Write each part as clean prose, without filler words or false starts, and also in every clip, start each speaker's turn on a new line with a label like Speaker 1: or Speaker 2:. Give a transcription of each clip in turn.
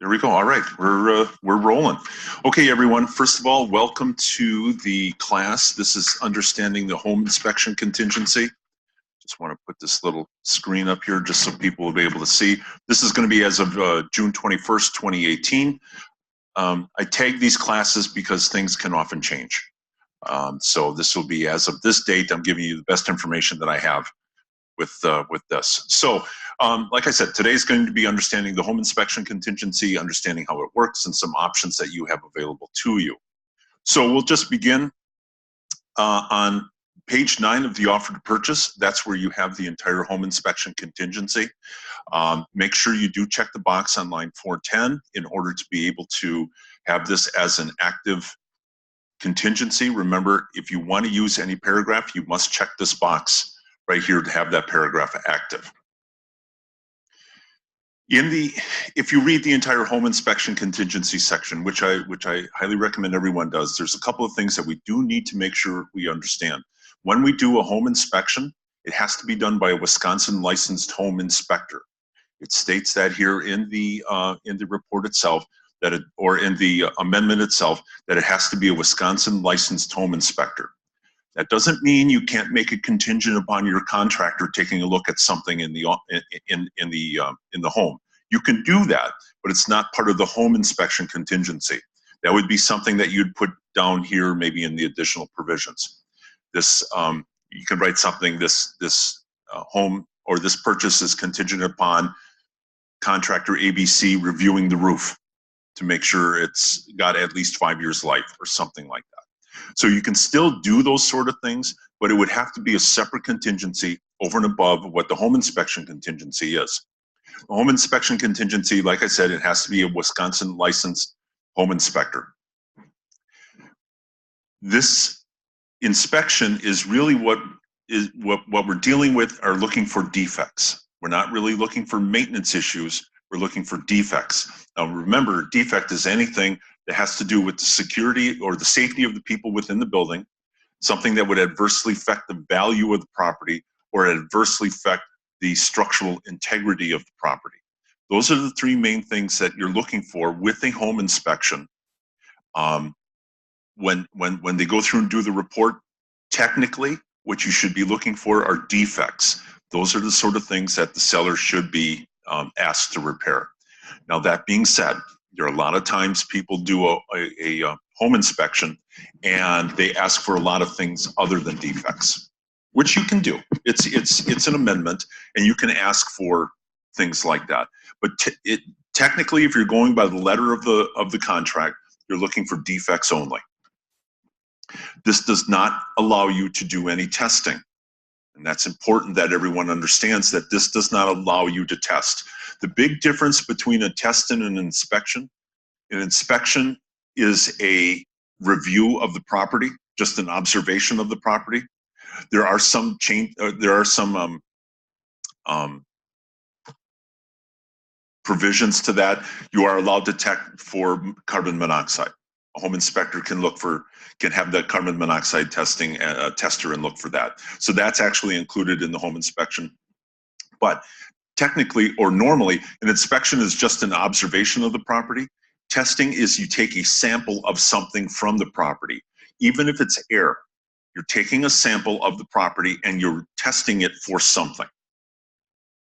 Speaker 1: There we go. All right, we're rolling. Okay, everyone. First of all, welcome to the class. This is understanding the home inspection contingency. Just want to put this little screen up here just so people will be able to see. This is going to be as of June 21st, 2018. I tag these classes because things can often change. So this will be as of this date. I'm giving you the best information that I have with this. So, like I said, today is going to be understanding the home inspection contingency, understanding how it works, and some options that you have available to you. So we'll just begin on page 9 of the offer to purchase. That's where you have the entire home inspection contingency. Make sure you do check the box on line 410 in order to be able to have this as an active contingency. Remember, if you want to use any paragraph, you must check this box right here to have that paragraph active. If you read the entire home inspection contingency section, which I highly recommend everyone does, there's a couple of things that we do need to make sure we understand. When we do a home inspection, it has to be done by a Wisconsin licensed home inspector. It states that here in the report itself, or in the amendment itself, that it has to be a Wisconsin licensed home inspector. That doesn't mean you can't make it contingent upon your contractor taking a look at something in the home. You can do that, but it's not part of the home inspection contingency. That would be something that you'd put down here, maybe in the additional provisions. This you can write something. This home or this purchase is contingent upon contractor ABC reviewing the roof to make sure it's got at least 5 years life or something like that. So you can still do those sort of things, but it would have to be a separate contingency over and above what the home inspection contingency is. The home inspection contingency, like I said, it has to be a Wisconsin licensed home inspector. This inspection is really what we're dealing with, are looking for defects. We're not really looking for maintenance issues. We're looking for defects. Now remember, defect is anything that has to do with the security or the safety of the people within the building, something that would adversely affect the value of the property or adversely affect the structural integrity of the property. Those are the three main things that you're looking for with a home inspection. When they go through and do the report, technically, what you should be looking for are defects. Those are the sort of things that the seller should be asked to repair. Now, that being said, there are a lot of times people do a home inspection and they ask for a lot of things other than defects, which you can do. It's an amendment, and you can ask for things like that. But technically, if you're going by the letter of the contract, you're looking for defects only. This does not allow you to do any testing. And that's important that everyone understands that this does not allow you to test. The big difference between a test and an inspection is a review of the property, just an observation of the property. There are some provisions to that. You are allowed to check for carbon monoxide. A home inspector can have that carbon monoxide testing tester and look for that. So that's actually included in the home inspection. But technically, or normally, an inspection is just an observation of the property. Testing is you take a sample of something from the property. Even if it's air, you're taking a sample of the property and you're testing it for something.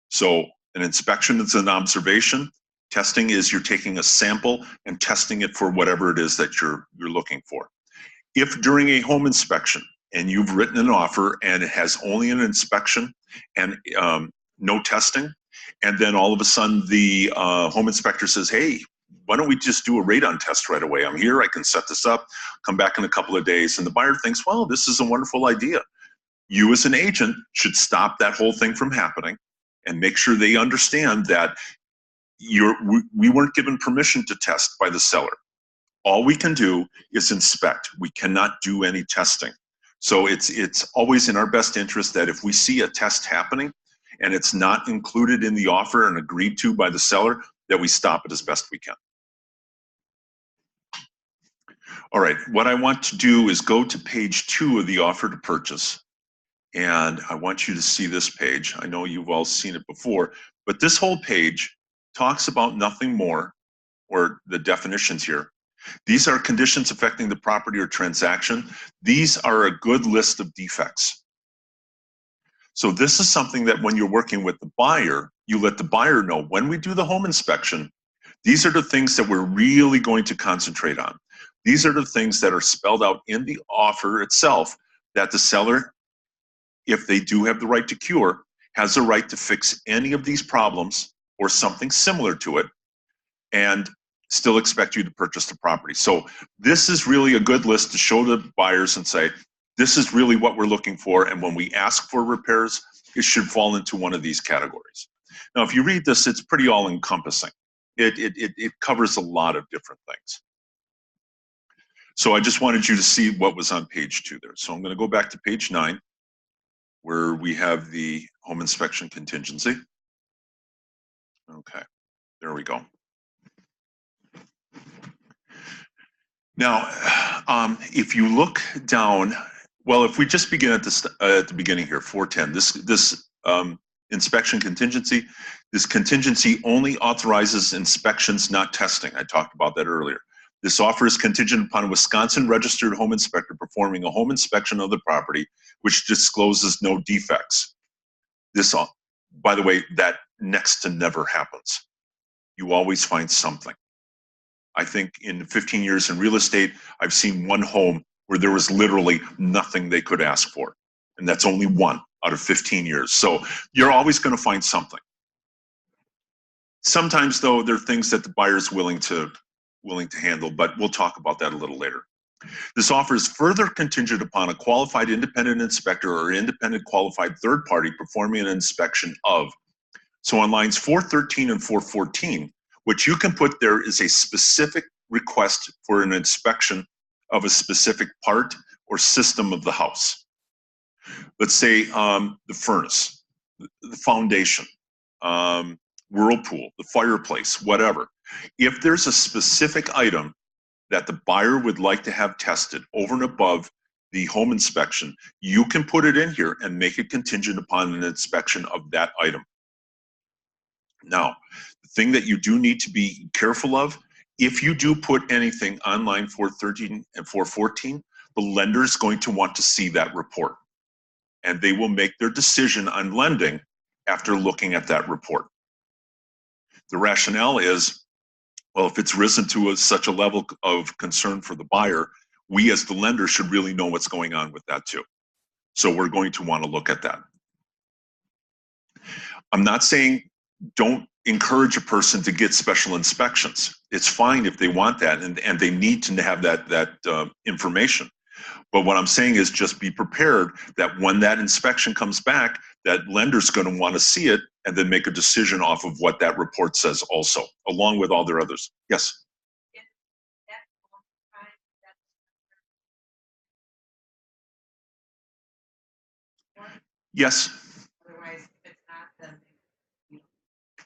Speaker 1: So an inspection is an observation. Testing is you're taking a sample and testing it for whatever it is that you're looking for. If during a home inspection and you've written an offer and it has only an inspection and no testing, and then all of a sudden the home inspector says, hey, why don't we just do a radon test right away? I'm here, I can set this up, come back in a couple of days. And the buyer thinks, well, this is a wonderful idea. You as an agent should stop that whole thing from happening and make sure they understand that we weren't given permission to test by the seller. All we can do is inspect. We cannot do any testing. So it's always in our best interest that if we see a test happening and it's not included in the offer and agreed to by the seller, that we stop it as best we can. All right, what I want to do is go to page 2 of the offer to purchase. And I want you to see this page. I know you've all seen it before, but this whole page talks about nothing more or the definitions here. These are conditions affecting the property or transaction. These are a good list of defects. So this is something that when you're working with the buyer, you let the buyer know, when we do the home inspection, these are the things that we're really going to concentrate on. These are the things that are spelled out in the offer itself, that the seller, if they do have the right to cure, has the right to fix any of these problems or something similar to it, and still expect you to purchase the property. So this is really a good list to show the buyers and say, this is really what we're looking for, and when we ask for repairs, it should fall into one of these categories. Now, if you read this, it's pretty all-encompassing. It covers a lot of different things. So I just wanted you to see what was on page 2 there. So I'm going to go back to page 9, where we have the home inspection contingency. Okay, there we go. Now, if you look down, well, if we just begin at the beginning here, 410, this inspection contingency, this contingency only authorizes inspections, not testing. I talked about that earlier. This offer is contingent upon a Wisconsin registered home inspector performing a home inspection of the property, which discloses no defects. This, by the way, that next to never happens. You always find something. I think in 15 years in real estate, I've seen one home where there was literally nothing they could ask for. And that's only one out of 15 years. So you're always going to find something. Sometimes, though, there are things that the buyer's willing to handle, but we'll talk about that a little later. This offer is further contingent upon a qualified independent inspector or independent qualified third party performing an inspection of. So on lines 413 and 414, what you can put there is a specific request for an inspection of a specific part or system of the house. Let's say the furnace, the foundation, whirlpool, the fireplace, whatever. If there's a specific item that the buyer would like to have tested over and above the home inspection, you can put it in here and make it contingent upon an inspection of that item. Now, the thing that you do need to be careful of, if you do put anything on line 413 and 414, the lender is going to want to see that report. And they will make their decision on lending after looking at that report. The rationale is, well, if it's risen to such a level of concern for the buyer, we as the lender should really know what's going on with that too. So we're going to want to look at that. I'm not saying don't encourage a person to get special inspections. It's fine if they want that and they need to have that information. But what I'm saying is just be prepared that when that inspection comes back, that lender's going to want to see it and then make a decision off of what that report says also, along with all their others. Yes? Yes.
Speaker 2: Otherwise, if it's not, then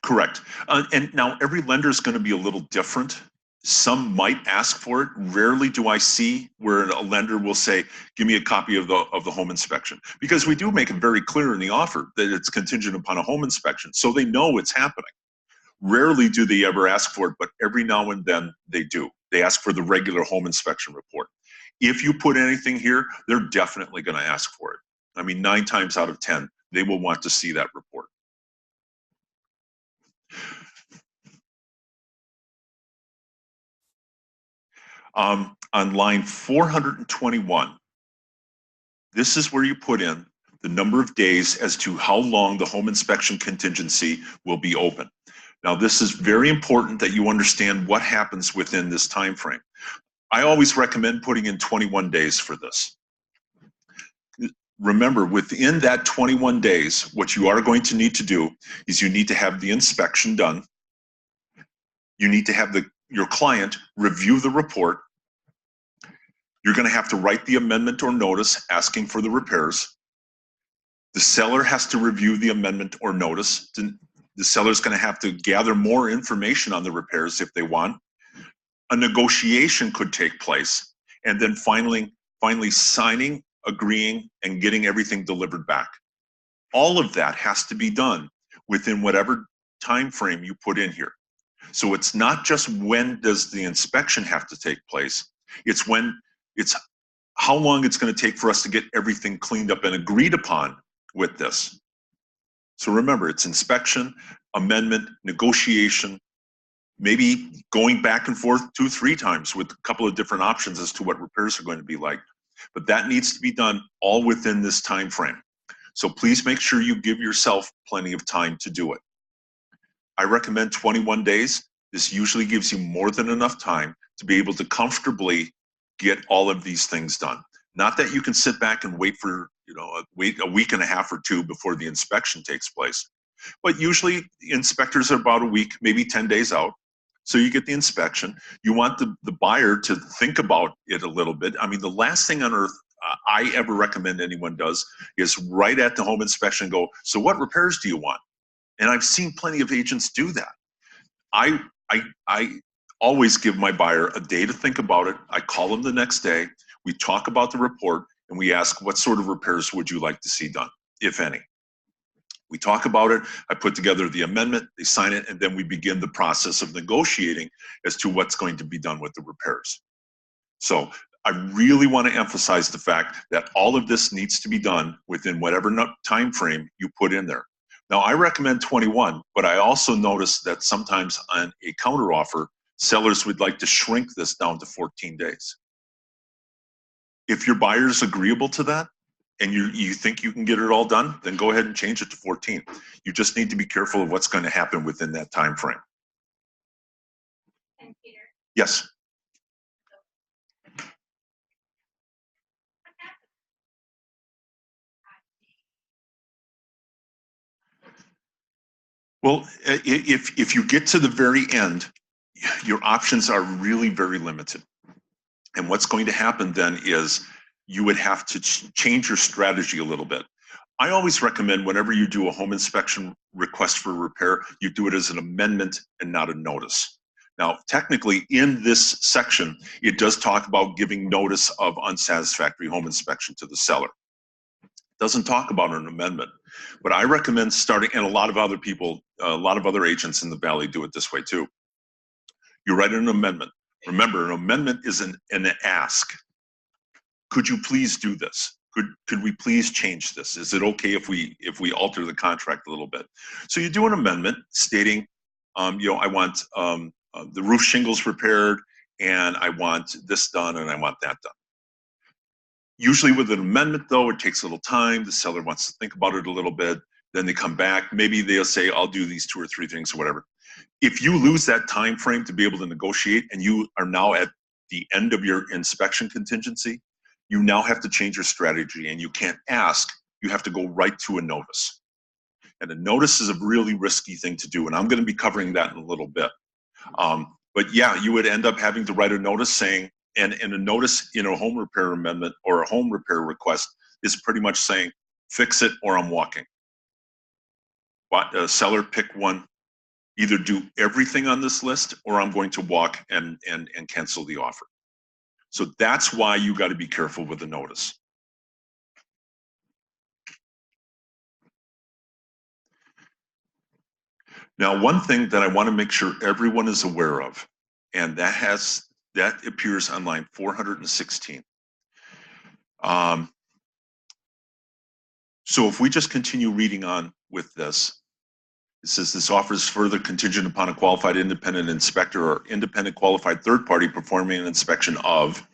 Speaker 1: Correct. And now every lender is going to be a little different. Some might ask for it. Rarely do I see where a lender will say, give me a copy of the home inspection. Because we do make it very clear in the offer that it's contingent upon a home inspection. So they know it's happening. Rarely do they ever ask for it, but every now and then they do. They ask for the regular home inspection report. If you put anything here, they're definitely going to ask for it. I mean, 9 times out of 10, they will want to see that report. On line 421, this is where you put in the number of days as to how long the home inspection contingency will be open. Now, this is very important that you understand what happens within this time frame. I always recommend putting in 21 days for this. Remember, within that 21 days, what you are going to need to do is you need to have the inspection done. You need to have your client review the report. You're going to have to write the amendment or notice asking for the repairs. The seller has to review the amendment or notice. The seller's going to have to gather more information on the repairs if they want. A negotiation could take place. And then finally signing, agreeing, and getting everything delivered back. All of that has to be done within whatever time frame you put in here. So it's not just when does the inspection have to take place, it's how long it's going to take for us to get everything cleaned up and agreed upon with this. So remember, it's inspection, amendment, negotiation, maybe going back and forth 2-3 times with a couple of different options as to what repairs are going to be like. But that needs to be done all within this time frame. So please make sure you give yourself plenty of time to do it. I recommend 21 days. This usually gives you more than enough time to be able to comfortably get all of these things done. Not that you can sit back and wait for, wait a week and a half or two before the inspection takes place. But usually inspectors are about a week, maybe 10 days out. So you get the inspection. You want the buyer to think about it a little bit. I mean, the last thing on earth I ever recommend anyone does is right at the home inspection go, so what repairs do you want? And I've seen plenty of agents do that. I always give my buyer a day to think about it. I call them the next day. We talk about the report and we ask, what sort of repairs would you like to see done, if any? We talk about it. I put together the amendment, they sign it, and then we begin the process of negotiating as to what's going to be done with the repairs. So I really want to emphasize the fact that all of this needs to be done within whatever time frame you put in there. Now, I recommend 21, but I also notice that sometimes on a counteroffer, sellers would like to shrink this down to 14 days. If your buyer's agreeable to that, and you think you can get it all done, then go ahead and change it to 14. You just need to be careful of what's going to happen within that time frame.
Speaker 2: And Peter,
Speaker 1: Yes. Well, if you get to the very end, your options are really very limited. And what's going to happen then is you would have to change your strategy a little bit. I always recommend whenever you do a home inspection request for repair, you do it as an amendment and not a notice. Now, technically in this section, it does talk about giving notice of unsatisfactory home inspection to the seller. It doesn't talk about an amendment, but I recommend starting, and a lot of other people, a lot of other agents in the Valley do it this way too. You write an amendment. Remember, an amendment is an ask. Could you please do this? Could we please change this? Is it okay if we alter the contract a little bit? So you do an amendment stating, I want the roof shingles repaired, and I want this done, and I want that done. Usually with an amendment, though, it takes a little time. The seller wants to think about it a little bit. Then they come back. Maybe they'll say, I'll do these 2 or 3 things or whatever. If you lose that time frame to be able to negotiate, and you are now at the end of your inspection contingency, you now have to change your strategy, and you can't ask. You have to go right to a notice. And a notice is a really risky thing to do, and I'm going to be covering that in a little bit. But yeah, you would end up having to write a notice saying, and a notice in a home repair amendment or a home repair request is pretty much saying, fix it or I'm walking. But seller, pick one. Either do everything on this list or I'm going to walk and cancel the offer. So that's why you got to be careful with the notice. Now, one thing that I want to make sure everyone is aware of, and that appears on line 416. So if we just continue reading on with this, it says this offer is further contingent upon a qualified independent inspector or independent qualified third party performing an inspection of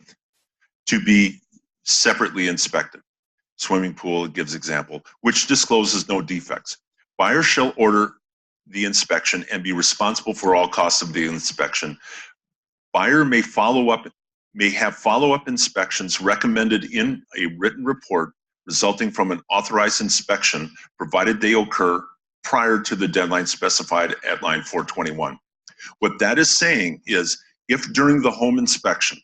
Speaker 1: to be separately inspected. Swimming pool, it gives example, which discloses no defects. Buyer shall order the inspection and be responsible for all costs of the inspection. Buyer may have follow-up inspections recommended in a written report resulting from an authorized inspection, provided they occur prior to the deadline specified at line 421. What that is saying is, if during the home inspection,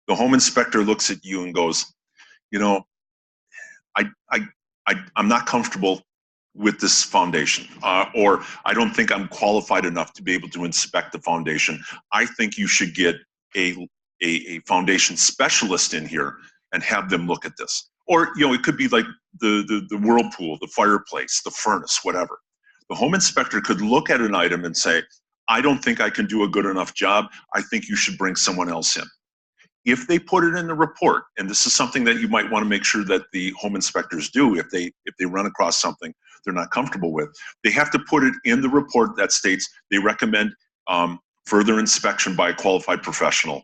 Speaker 1: the home inspector looks at you and goes, I'm not comfortable with this foundation, or I don't think I'm qualified enough to be able to inspect the foundation. I think you should get a foundation specialist in here and have them look at this. Or, it could be like the whirlpool, the fireplace, the furnace, whatever. The home inspector could look at an item and say, I don't think I can do a good enough job. I think you should bring someone else in. If they put it in the report, and this is something that you might want to make sure that the home inspectors do if they run across something they're not comfortable with, they have to put it in the report that states they recommend further inspection by a qualified professional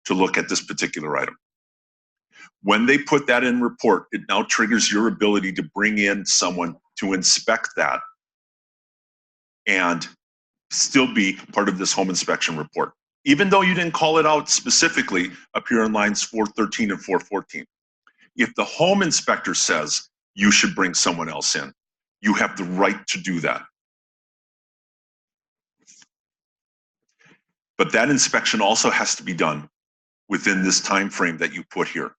Speaker 1: to look at this particular item. When they put that in report, it now triggers your ability to bring in someone to inspect that and still be part of this home inspection report. Even though you didn't call it out specifically up here in lines 413 and 414. If the home inspector says you should bring someone else in, you have the right to do that. But that inspection also has to be done within this time frame that you put here.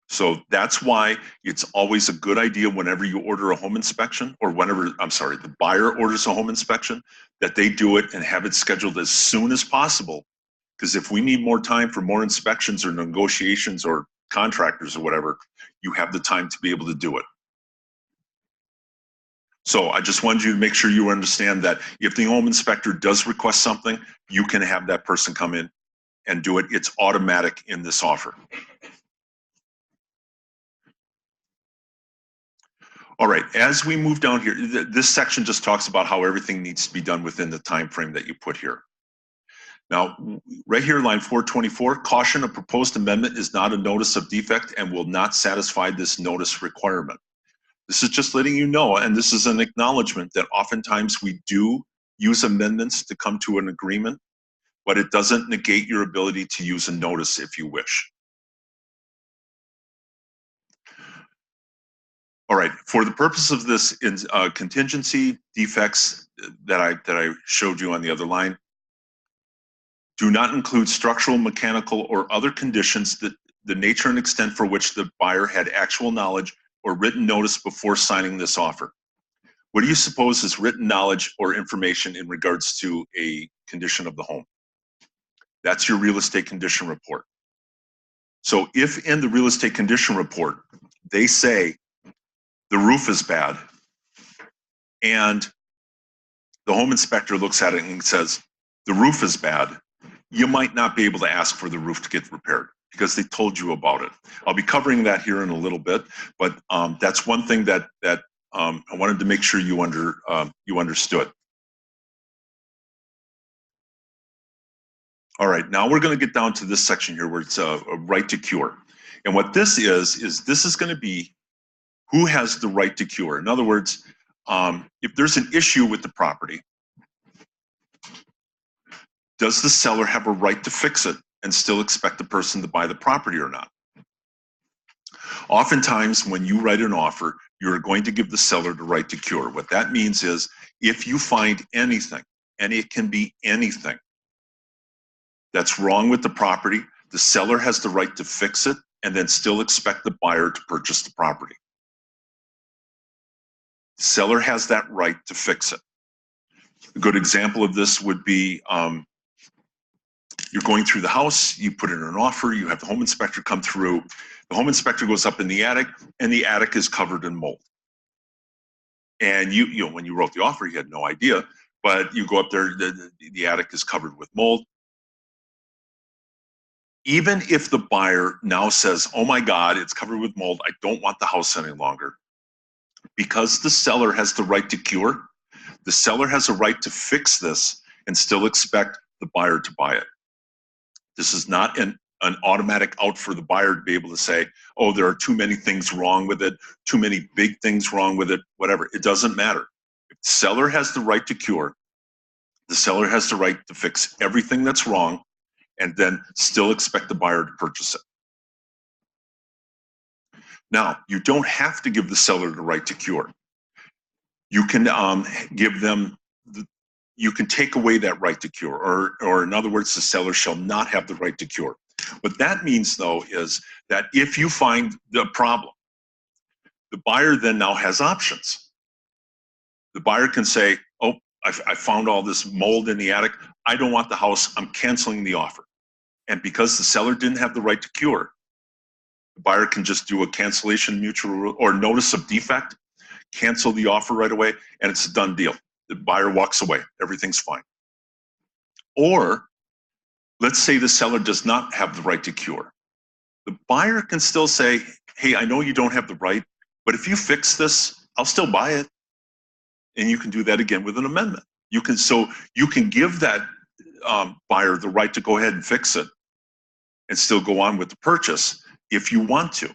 Speaker 1: So that's why it's always a good idea whenever you order a home inspection, or whenever, the buyer orders a home inspection, that they do it and have it scheduled as soon as possible. Because if we need more time for more inspections or negotiations or contractors or whatever, you have the time to be able to do it. So I just wanted you to make sure you understand that if the home inspector does request something, you can have that person come in and do it. It's automatic in this offer. All right, as we move down here, this section just talks about how everything needs to be done within the time frame that you put here. Now, right here, line 424, caution, a proposed amendment is not a notice of defect and will not satisfy this notice requirement. This is just letting you know, and this is an acknowledgement that oftentimes we do use amendments to come to an agreement, but it doesn't negate your ability to use a notice if you wish. All right, for the purpose of this contingency defects that I showed you on the other line, do not include structural, mechanical, or other conditions that the nature and extent for which the buyer had actual knowledge or written notice before signing this offer. What do you suppose is written knowledge or information in regards to a condition of the home? That's your real estate condition report. So if in the real estate condition report, they say the roof is bad, and the home inspector looks at it and says, the roof is bad, you might not be able to ask for the roof to get repaired because they told you about it. I'll be covering that here in a little bit, but that's one thing that I wanted to make sure you understood. All right, now we're going to get down to this section here where it's a right to cure. And what this is this is going to be who has the right to cure. In other words, if there's an issue with the property, does the seller have a right to fix it and still expect the person to buy the property or not? Oftentimes, when you write an offer, you're going to give the seller the right to cure. What that means is if you find anything, and it can be anything, that's wrong with the property, the seller has the right to fix it and then still expect the buyer to purchase the property. The seller has that right to fix it. A good example of this would be you're going through the house, you put in an offer, you have the home inspector come through, the home inspector goes up in the attic, and the attic is covered in mold. And you know, when you wrote the offer, you had no idea, but you go up there, the attic is covered with mold. Even if the buyer now says, oh my God, it's covered with mold, I don't want the house any longer, because the seller has the right to cure, the seller has a right to fix this and still expect the buyer to buy it. This is not an automatic out for the buyer to be able to say, oh, there are too many things wrong with it, too many big things wrong with it, whatever. It doesn't matter. If the seller has the right to cure, the seller has the right to fix everything that's wrong and then still expect the buyer to purchase it. Now, you don't have to give the seller the right to cure. You can give them you can take away that right to cure, or in other words, the seller shall not have the right to cure. What that means, though, is that if you find the problem, the buyer then now has options. The buyer can say, oh, I found all this mold in the attic. I don't want the house. I'm canceling the offer. And because the seller didn't have the right to cure, the buyer can just do a cancellation mutual or notice of defect, cancel the offer right away, and it's a done deal. The buyer walks away. Everything's fine. Or let's say the seller does not have the right to cure. The buyer can still say, hey, I know you don't have the right, but if you fix this, I'll still buy it. And you can do that again with an amendment. You can give that buyer the right to go ahead and fix it and still go on with the purchase if you want to.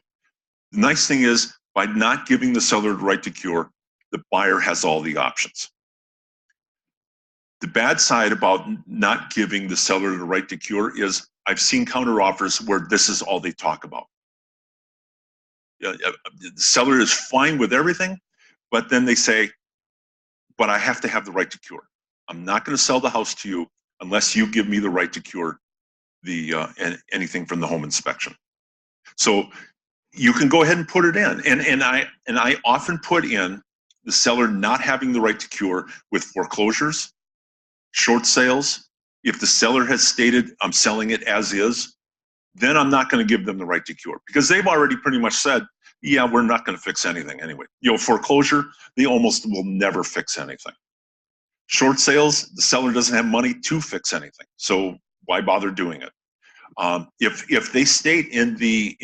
Speaker 1: The nice thing is, by not giving the seller the right to cure, the buyer has all the options. The bad side about not giving the seller the right to cure is I've seen counteroffers where this is all they talk about. The seller is fine with everything, but then they say, but I have to have the right to cure. I'm not going to sell the house to you unless you give me the right to cure anything from the home inspection. So you can go ahead and put it in. And I often put in the seller not having the right to cure with foreclosures, short sales. If the seller has stated I'm selling it as is, then I'm not going to give them the right to cure because they've already pretty much said, yeah, we're not going to fix anything anyway. Foreclosure, they almost will never fix anything. Short sales, the seller doesn't have money to fix anything, so why bother doing it? If they state in the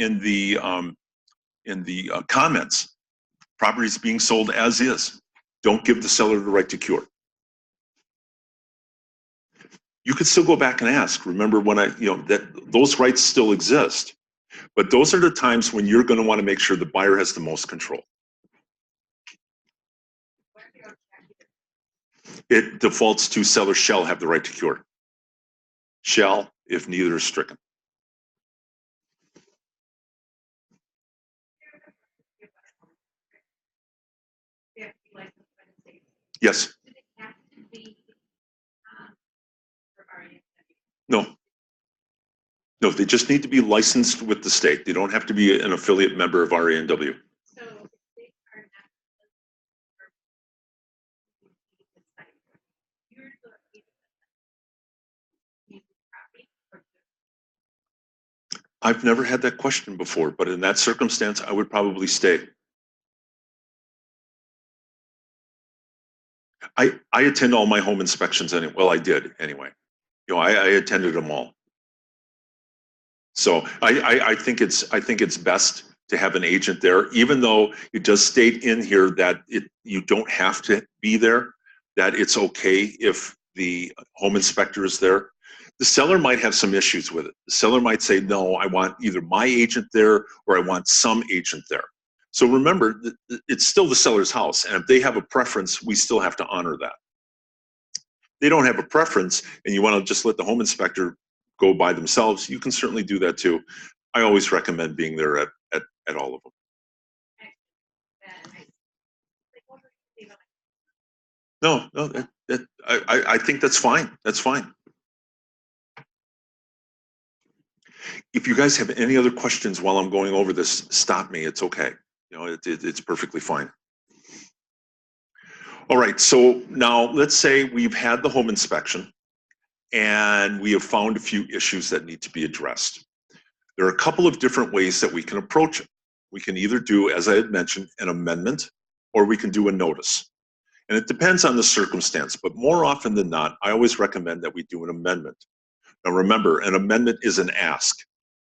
Speaker 1: comments, property is being sold as is, don't give the seller the right to cure. You could still go back and ask. Remember when that those rights still exist, but those are the times when you're going to want to make sure the buyer has the most control. It defaults to seller shall have the right to cure. Shall, if neither is stricken. Yes. No. No, they just need to be licensed with the state. They don't have to be an affiliate member of RANW.
Speaker 2: So if they are not you're the property or
Speaker 1: I've never had that question before, but in that circumstance, I would probably stay. I attend all my home inspections anyway. Well, I did anyway. I attended them all. So I think it's best to have an agent there, even though it does state in here that you don't have to be there, that it's okay if the home inspector is there. The seller might have some issues with it. The seller might say, no, I want either my agent there or I want some agent there. So remember, it's still the seller's house, and if they have a preference, we still have to honor that. They don't have a preference and you want to just let the home inspector go by themselves, you can certainly do that too. I always recommend being there at all of them. No, I think that's fine. That's fine. If you guys have any other questions while I'm going over this, stop me. It's okay. It's perfectly fine. All right, so now let's say we've had the home inspection and we have found a few issues that need to be addressed. There are a couple of different ways that we can approach it. We can either do, as I had mentioned, an amendment, or we can do a notice. And it depends on the circumstance, but more often than not, I always recommend that we do an amendment. Now remember, an amendment is an ask.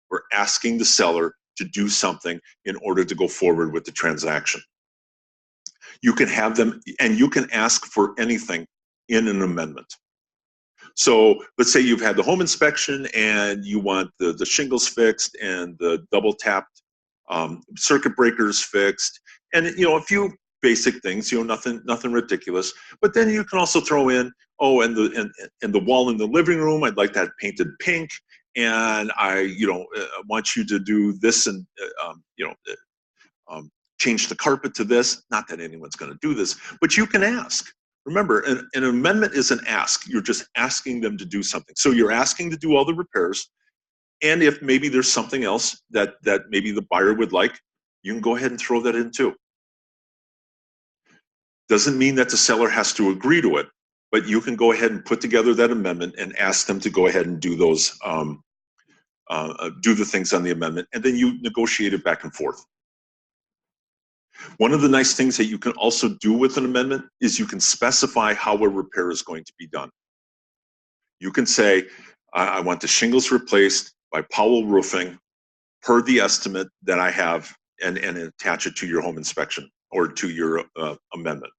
Speaker 1: We're asking the seller to do something in order to go forward with the transaction. You can have them, and you can ask for anything in an amendment. So let's say you've had the home inspection and you want the shingles fixed and the double tapped circuit breakers fixed, and a few basic things, nothing ridiculous. But then you can also throw in, and the wall in the living room, I'd like that painted pink, and I want you to do this and change the carpet to this. Not that anyone's going to do this, but you can ask. Remember, an amendment is an ask. You're just asking them to do something. So you're asking to do all the repairs, and if maybe there's something else that maybe the buyer would like, you can go ahead and throw that in too. Doesn't mean that the seller has to agree to it, but you can go ahead and put together that amendment and ask them to go ahead and do those, do the things on the amendment, and then you negotiate it back and forth. One of the nice things that you can also do with an amendment is you can specify how a repair is going to be done. You can say, I want the shingles replaced by Powell Roofing per the estimate that I have, and attach it to your home inspection or to your amendment.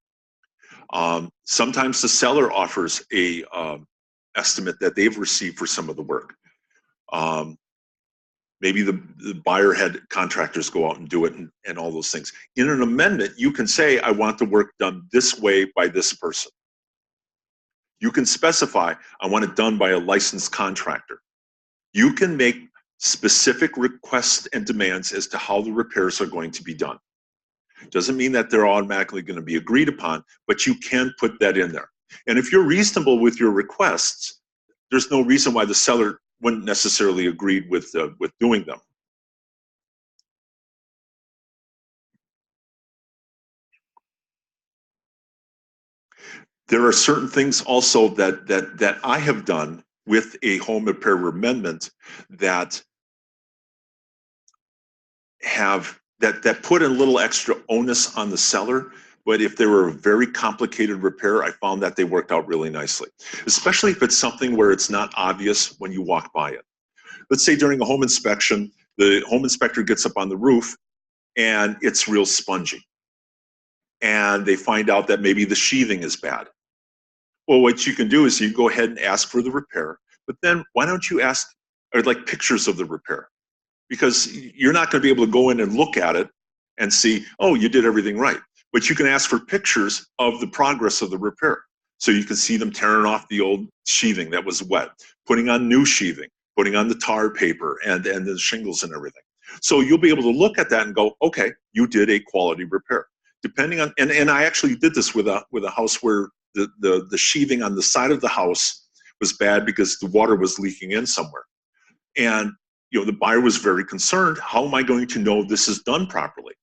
Speaker 1: Sometimes the seller offers a estimate that they've received for some of the work. Maybe the buyer had contractors go out and do it, and all those things. In an amendment, you can say, I want the work done this way by this person. You can specify, I want it done by a licensed contractor. You can make specific requests and demands as to how the repairs are going to be done. Doesn't mean that they're automatically going to be agreed upon, but you can put that in there. And if you're reasonable with your requests, there's no reason why the seller wouldn't necessarily agree with doing them. There are certain things also that I have done with a home repair amendment that have that put a little extra onus on the seller. But if they were a very complicated repair, I found that they worked out really nicely, especially if it's something where it's not obvious when you walk by it. Let's say during a home inspection, the home inspector gets up on the roof and it's real spongy. And they find out that maybe the sheathing is bad. Well, what you can do is you go ahead and ask for the repair, but then why don't you ask, or like pictures of the repair? Because you're not going to be able to go in and look at it and see, oh, you did everything right. But you can ask for pictures of the progress of the repair. So you can see them tearing off the old sheathing that was wet, putting on new sheathing, putting on the tar paper and the shingles and everything. So you'll be able to look at that and go, okay, you did a quality repair. Depending on, and I actually did this with a house where the sheathing on the side of the house was bad because the water was leaking in somewhere. And the buyer was very concerned, how am I going to know this is done properly?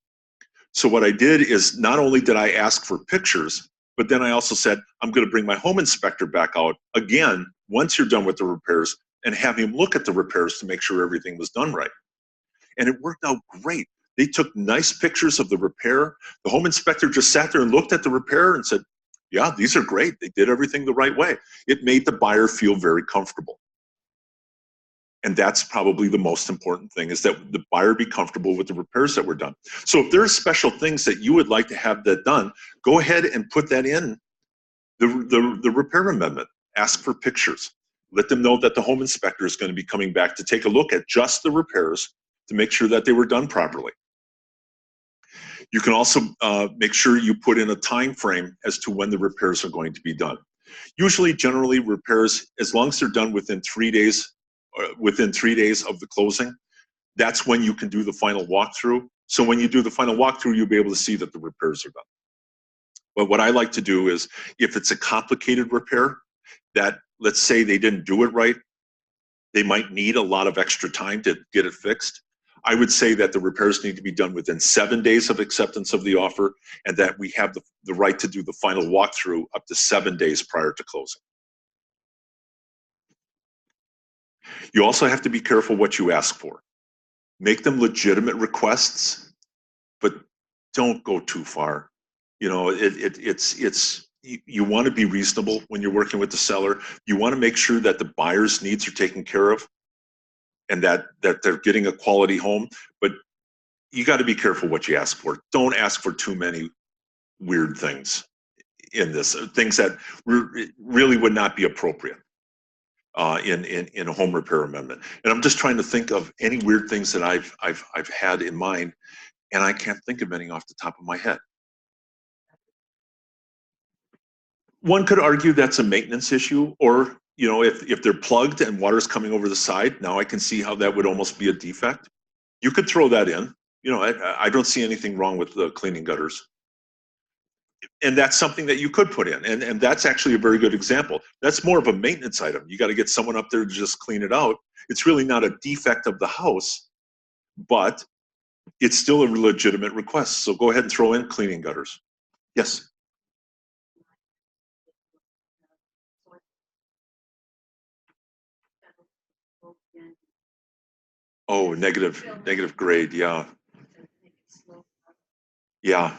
Speaker 1: So what I did is not only did I ask for pictures, but then I also said, I'm going to bring my home inspector back out again once you're done with the repairs and have him look at the repairs to make sure everything was done right. And it worked out great. They took nice pictures of the repair. The home inspector just sat there and looked at the repair and said, yeah, these are great. They did everything the right way. It made the buyer feel very comfortable. And that's probably the most important thing, is that the buyer be comfortable with the repairs that were done. So if there's special things that you would like to have that done, go ahead and put that in the repair amendment. Ask for pictures. Let them know that the home inspector is going to be coming back to take a look at just the repairs to make sure that they were done properly. You can also make sure you put in a time frame as to when the repairs are going to be done. Usually, generally, repairs, as long as they're done within 3 days, of the closing, that's when you can do the final walkthrough. So when you do the final walkthrough, you'll be able to see that the repairs are done. But what I like to do is, if it's a complicated repair that, let's say they didn't do it right, they might need a lot of extra time to get it fixed. I would say that the repairs need to be done within 7 days of acceptance of the offer, and that we have the right to do the final walkthrough up to 7 days prior to closing. You also have to be careful what you ask for. Make them legitimate requests, but don't go too far. You want to be reasonable when you're working with the seller. You want to make sure that the buyer's needs are taken care of and that they're getting a quality home, but you got to be careful what you ask for. Don't ask for too many weird things in this, things that really would not be appropriate in a home repair amendment. And I'm just trying to think of any weird things that I've had in mind, and I can't think of any off the top of my head. One could argue that's a maintenance issue, or if they're plugged and water's coming over the side, now I can see how that would almost be a defect. You could throw that in. I don't see anything wrong with the cleaning gutters. And that's something that you could put in. And that's actually a very good example. That's more of a maintenance item. You got to get someone up there to just clean it out. It's really not a defect of the house, but it's still a legitimate request. So go ahead and throw in cleaning gutters. Yes. Oh, negative grade. Yeah. Yeah.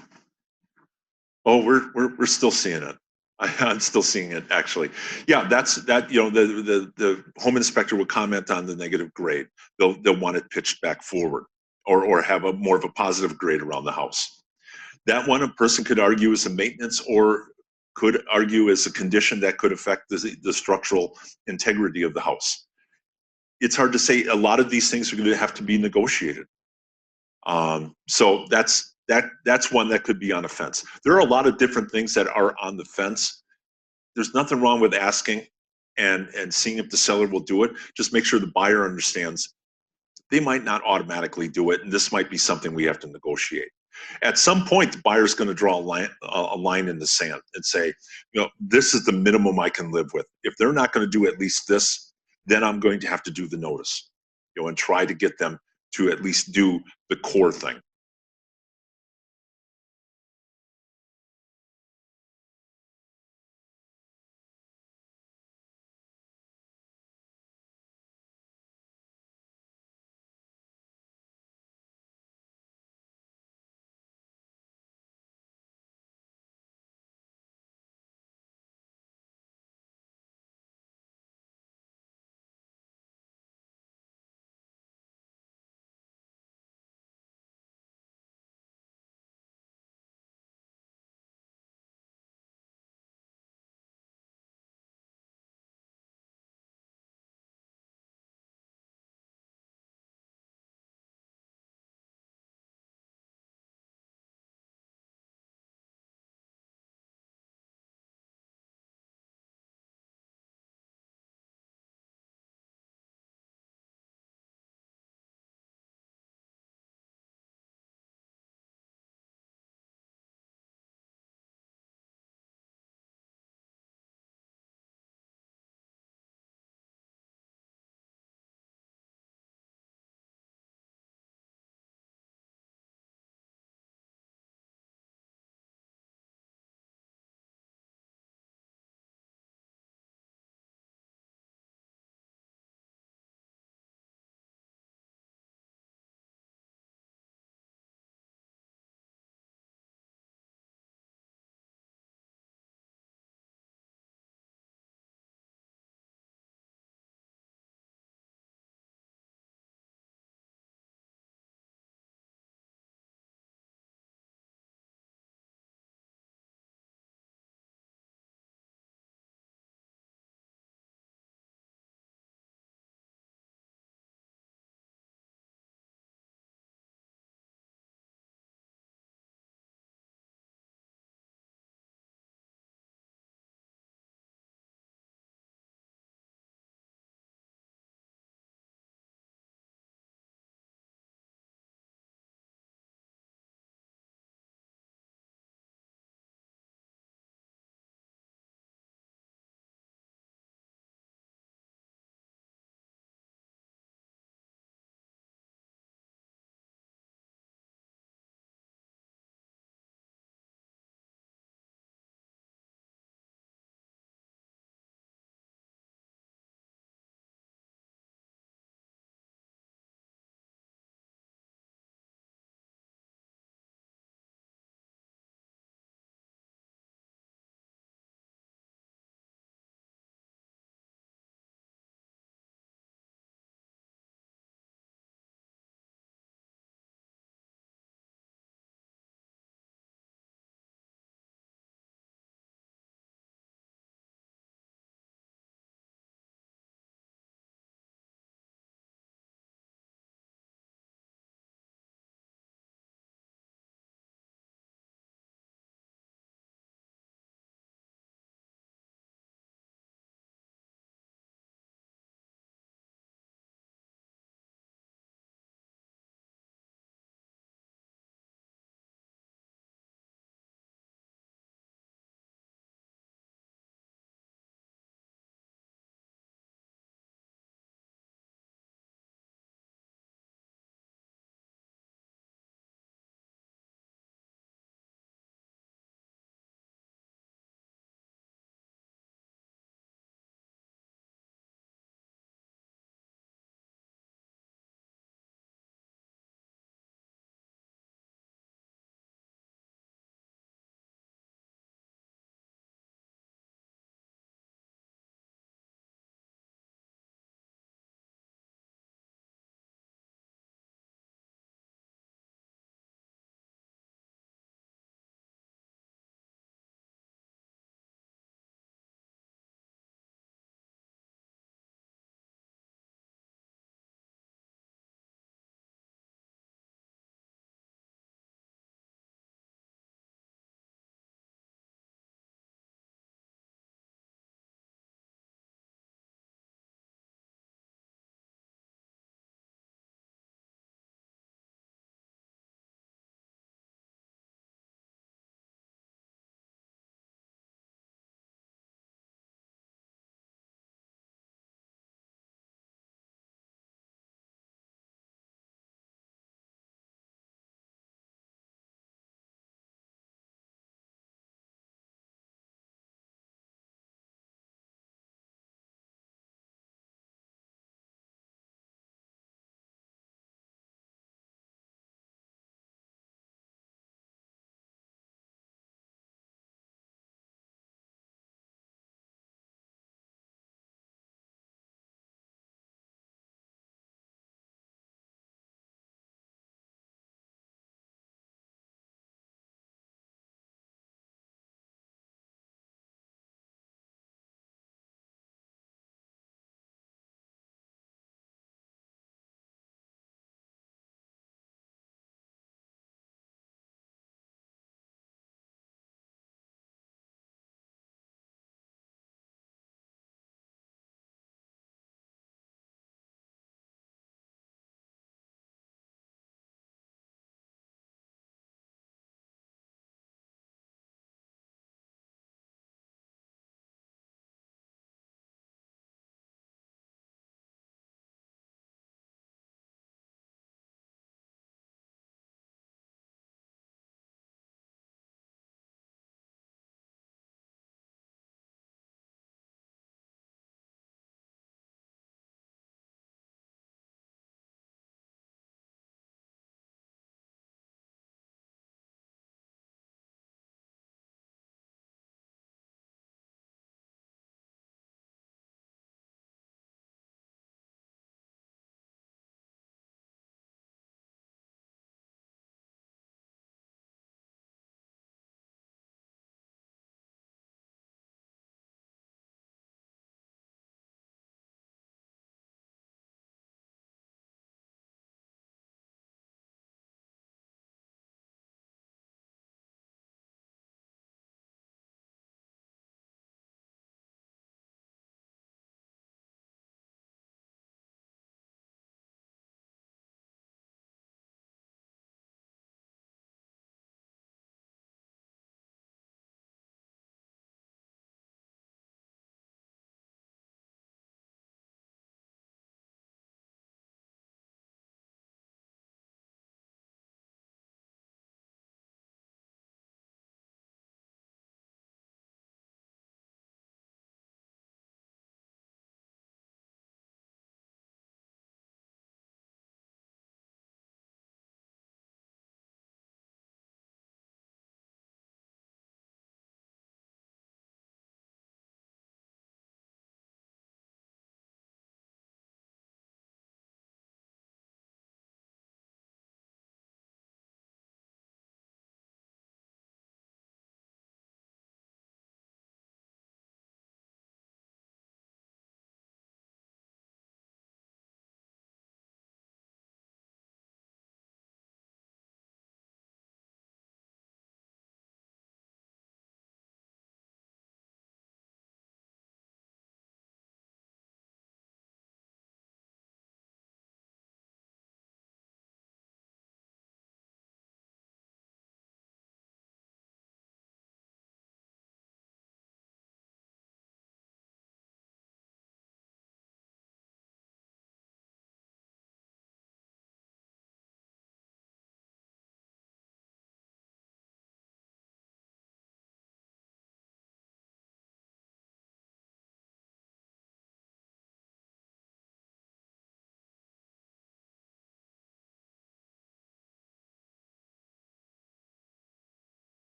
Speaker 1: Oh, we're still seeing it. I'm still seeing it actually. Yeah, that's that. You know, the home inspector will comment on the negative grade. They'll want it pitched back forward, or have a more of a positive grade around the house. That one a person could argue is a maintenance, or could argue as a condition that could affect the structural integrity of the house. It's hard to say. A lot of these things are going to have to be negotiated. So that's one that could be on a fence. There are a lot of different things that are on the fence. There's nothing wrong with asking and seeing if the seller will do it. Just make sure the buyer understands they might not automatically do it, and this might be something we have to negotiate. At some point, the buyer's going to draw a line in the sand and say, you know, this is the minimum I can live with. If they're not going to do at least this, then I'm going to have to do the notice, you know, and try to get them to at least do the core thing.